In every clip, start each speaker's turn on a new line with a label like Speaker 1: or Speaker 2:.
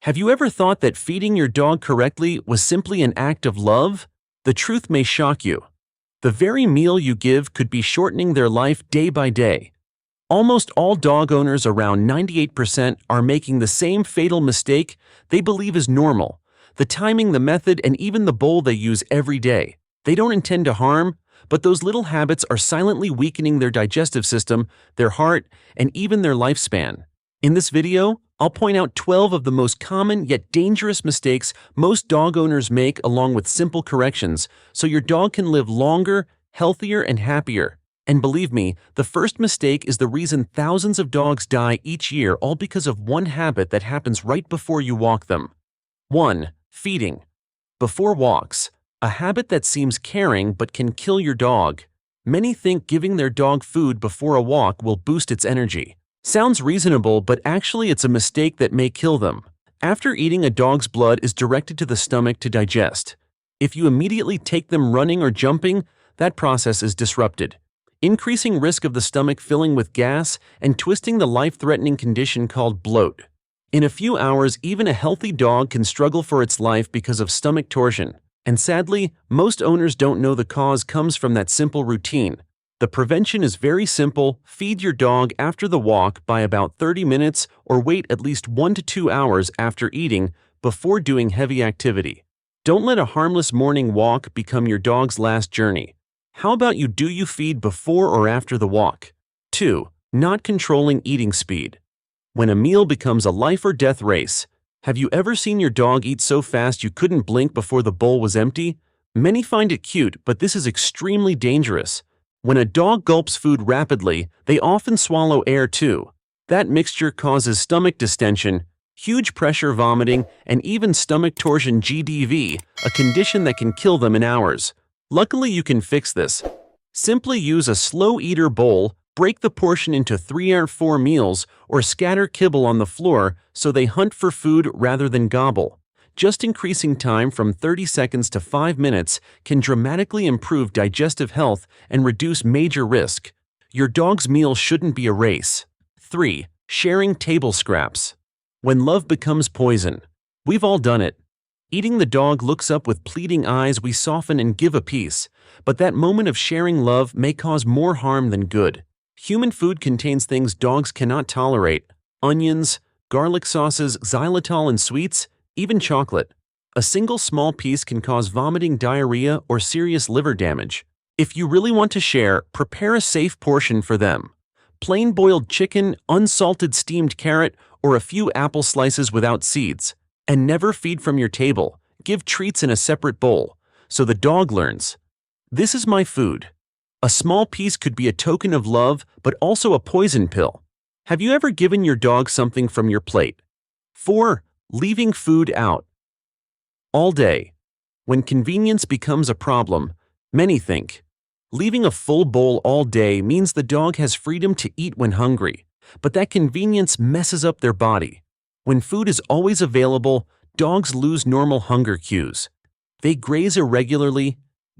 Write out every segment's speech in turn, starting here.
Speaker 1: Have you ever thought that feeding your dog correctly was simply an act of love? The truth may shock you. The very meal you give could be shortening their life day by day. Almost all dog owners, around 98%, are making the same fatal mistake they believe is normal: the timing, the method, and even the bowl they use every day. They don't intend to harm, but those little habits are silently weakening their digestive system, their heart, and even their lifespan. In this video, I'll point out 12 of the most common yet dangerous mistakes most dog owners make, along with simple corrections, so your dog can live longer, healthier, and happier. And believe me, the first mistake is the reason thousands of dogs die each year, all because of one habit that happens right before you walk them. 1. Feeding before walks. A habit that seems caring but can kill your dog. Many think giving their dog food before a walk will boost its energy. Sounds reasonable, but actually it's a mistake that may kill them. After eating, a dog's blood is directed to the stomach to digest. If you immediately take them running or jumping, that process is disrupted, increasing risk of the stomach filling with gas and twisting the life-threatening condition called bloat. In a few hours, even a healthy dog can struggle for its life because of stomach torsion. And sadly, most owners don't know the cause comes from that simple routine. The prevention is very simple: feed your dog after the walk by about 30 minutes or wait at least 1 to 2 hours after eating before doing heavy activity. Don't let a harmless morning walk become your dog's last journey. How about you feed before or after the walk? 2. Not controlling eating speed. When a meal becomes a life or death race. Have you ever seen your dog eat so fast you couldn't blink before the bowl was empty? Many find it cute, but this is extremely dangerous. When a dog gulps food rapidly, they often swallow air too. That mixture causes stomach distension, huge pressure vomiting, and even stomach torsion (GDV), a condition that can kill them in hours. Luckily, you can fix this. Simply use a slow eater bowl, break the portion into 3 or 4 meals, or scatter kibble on the floor so they hunt for food rather than gobble. Just increasing time from 30 seconds to 5 minutes can dramatically improve digestive health and reduce major risk. Your dog's meal shouldn't be a race. 3. Sharing table scraps. When love becomes poison. We've all done it. Eating, the dog looks up with pleading eyes, we soften and give a piece. But that moment of sharing love may cause more harm than good. Human food contains things dogs cannot tolerate: onions, garlic sauces, xylitol, and sweets, even chocolate. A single small piece can cause vomiting, diarrhea, or serious liver damage. If you really want to share, prepare a safe portion for them. Plain boiled chicken, unsalted steamed carrot, or a few apple slices without seeds. And never feed from your table. Give treats in a separate bowl, so the dog learns, this is my food. A small piece could be a token of love, but also a poison pill. Have you ever given your dog something from your plate? 4. Leaving food out all day. When convenience becomes a problem, many think leaving a full bowl all day means the dog has freedom to eat when hungry, but that convenience messes up their body. When food is always available, dogs lose normal hunger cues. They graze irregularly,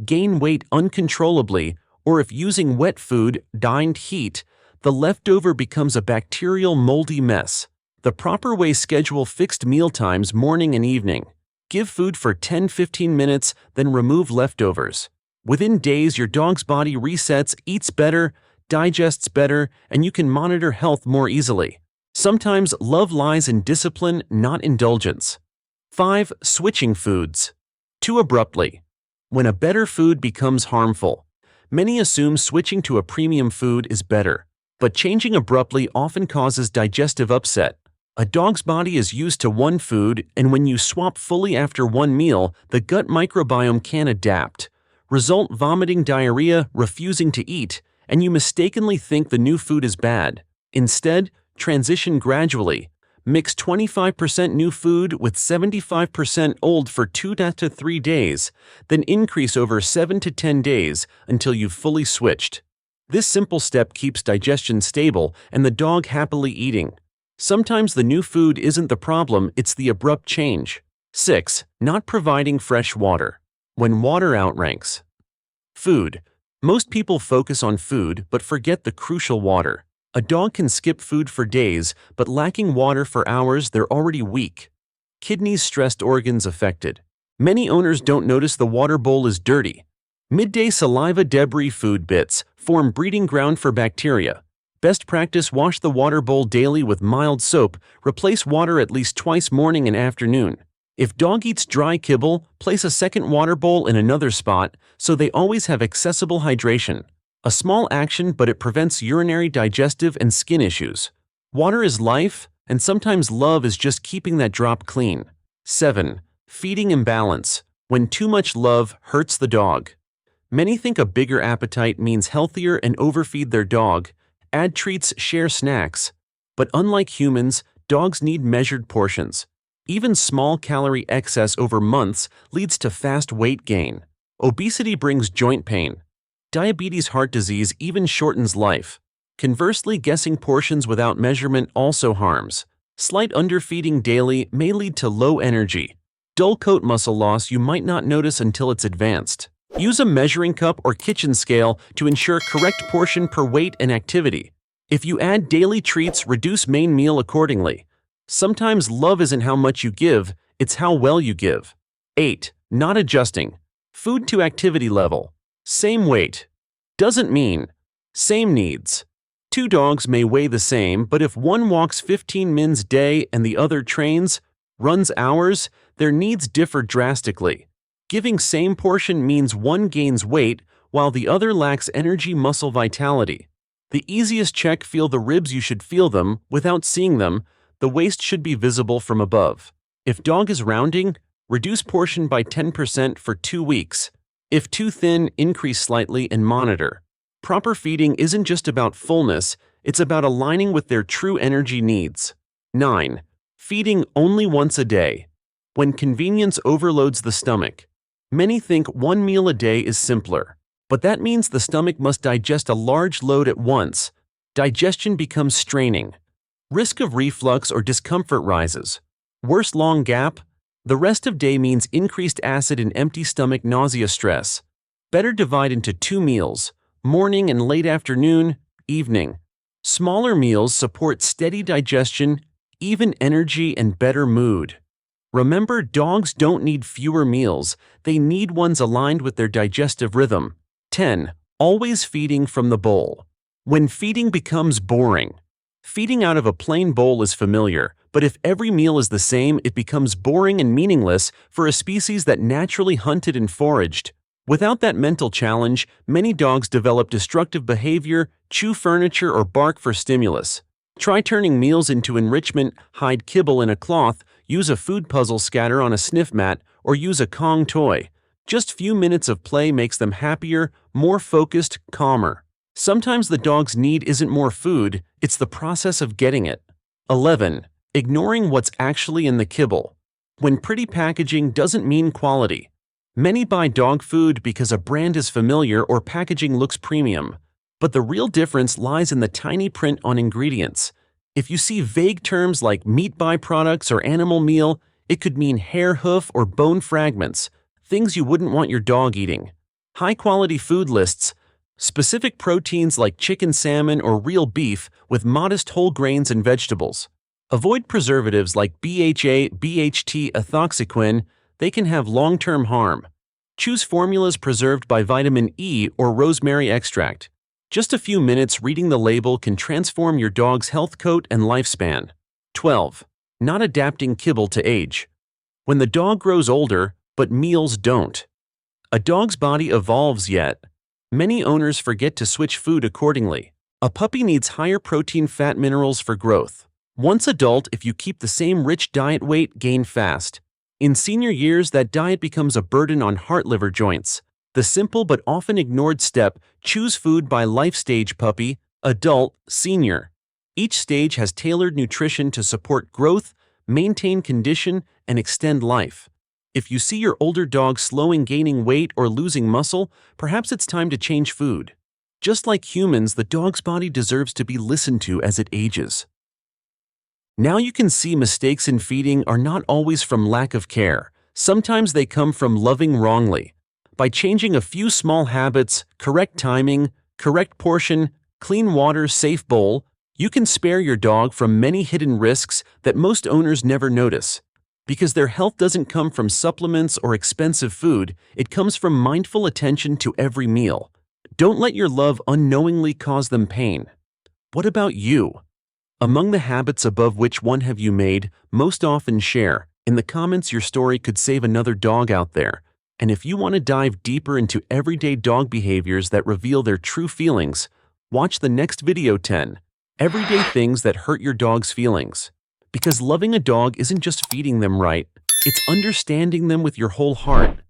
Speaker 1: gain weight uncontrollably, or if using wet food, dined heat, the leftover becomes a bacterial, moldy mess. The proper way: schedule fixed meal times morning and evening. Give food for 10-15 minutes, then remove leftovers. Within days, your dog's body resets, eats better, digests better, and you can monitor health more easily. Sometimes love lies in discipline, not indulgence. 5. Switching foods too abruptly. When a better food becomes harmful, many assume switching to a premium food is better. But changing abruptly often causes digestive upset. A dog's body is used to one food, and when you swap fully after one meal, the gut microbiome can adapt. Result: vomiting, diarrhea, refusing to eat, and you mistakenly think the new food is bad. Instead, transition gradually. Mix 25% new food with 75% old for 2 to 3 days, then increase over 7 to 10 days until you've fully switched. This simple step keeps digestion stable and the dog happily eating. Sometimes the new food isn't the problem, it's the abrupt change. 6. Not providing fresh water. When water outranks food. Most people focus on food but forget the crucial water. A dog can skip food for days, but lacking water for hours, they're already weak. Kidneys, stressed organs affected. Many owners don't notice the water bowl is dirty. Midday saliva, debris, food bits form breeding ground for bacteria. Best practice: wash the water bowl daily with mild soap. Replace water at least twice, morning and afternoon. If dog eats dry kibble, place a second water bowl in another spot so they always have accessible hydration. A small action, but it prevents urinary, digestive, and skin issues. Water is life, and sometimes love is just keeping that drop clean. 7. Feeding imbalance. When too much love hurts the dog. Many think a bigger appetite means healthier and overfeed their dog. Add treats, share snacks. But unlike humans, dogs need measured portions. Even small calorie excess over months leads to fast weight gain. Obesity brings joint pain. Diabetes, heart disease even shortens life. Conversely, guessing portions without measurement also harms. Slight underfeeding daily may lead to low energy. Dull coat, muscle loss you might not notice until it's advanced. Use a measuring cup or kitchen scale to ensure correct portion per weight and activity. If you add daily treats, reduce main meal accordingly. Sometimes love isn't how much you give, it's how well you give. 8. Not adjusting. Food to activity level. Same weight. Doesn't mean same needs. Two dogs may weigh the same, but if one walks 15 minutes a day and the other trains, runs hours, their needs differ drastically. Giving same portion means one gains weight while the other lacks energy, muscle, vitality. The easiest check: feel the ribs. You should feel them without seeing them. The waist should be visible from above. If dog is rounding, reduce portion by 10% for 2 weeks. If too thin, increase slightly and monitor. Proper feeding isn't just about fullness, it's about aligning with their true energy needs. 9. Feeding only once a day. When convenience overloads the stomach. Many think one meal a day is simpler, but that means the stomach must digest a large load at once. Digestion becomes straining. Risk of reflux or discomfort rises. Worse, long gap. The rest of day means increased acid and empty stomach, nausea, stress. Better divide into 2 meals, morning and late afternoon, evening. Smaller meals support steady digestion, even energy, and better mood. Remember, dogs don't need fewer meals, they need ones aligned with their digestive rhythm. 10. Always feeding from the bowl. When feeding becomes boring. Feeding out of a plain bowl is familiar, but if every meal is the same, it becomes boring and meaningless for a species that naturally hunted and foraged. Without that mental challenge, many dogs develop destructive behavior, chew furniture, or bark for stimulus. Try turning meals into enrichment: hide kibble in a cloth, use a food puzzle, scatter on a sniff mat, or use a Kong toy. Just few minutes of play makes them happier, more focused, calmer. Sometimes the dog's need isn't more food, it's the process of getting it. 11. Ignoring what's actually in the kibble. When pretty packaging doesn't mean quality. Many buy dog food because a brand is familiar or packaging looks premium. But the real difference lies in the tiny print on ingredients. If you see vague terms like meat byproducts or animal meal, it could mean hair, hoof, or bone fragments, things you wouldn't want your dog eating. High-quality food lists, specific proteins like chicken, salmon, or real beef with modest whole grains and vegetables. Avoid preservatives like BHA, BHT, ethoxyquin, they can have long-term harm. Choose formulas preserved by vitamin E or rosemary extract. Just a few minutes reading the label can transform your dog's health, coat, and lifespan. 12. Not adapting kibble to age. When the dog grows older, but meals don't. A dog's body evolves yet. Many owners forget to switch food accordingly. A puppy needs higher protein, fat, minerals for growth. Once adult, if you keep the same rich diet, weight gain fast. In senior years, that diet becomes a burden on heart, liver, joints. The simple but often ignored step: choose food by life stage: puppy, adult, senior. Each stage has tailored nutrition to support growth, maintain condition, and extend life. If you see your older dog slowing, gaining weight, or losing muscle, perhaps it's time to change food. Just like humans, the dog's body deserves to be listened to as it ages. Now you can see mistakes in feeding are not always from lack of care. Sometimes they come from loving wrongly. By changing a few small habits, correct timing, correct portion, clean water, safe bowl, you can spare your dog from many hidden risks that most owners never notice. Because their health doesn't come from supplements or expensive food, it comes from mindful attention to every meal. Don't let your love unknowingly cause them pain. What about you? Among the habits above, which one have you made most often? Share in the comments. Your story could save another dog out there. And if you want to dive deeper into everyday dog behaviors that reveal their true feelings, watch the next video: 10 Everyday Things That Hurt Your Dog's Feelings. Because loving a dog isn't just feeding them right, it's understanding them with your whole heart.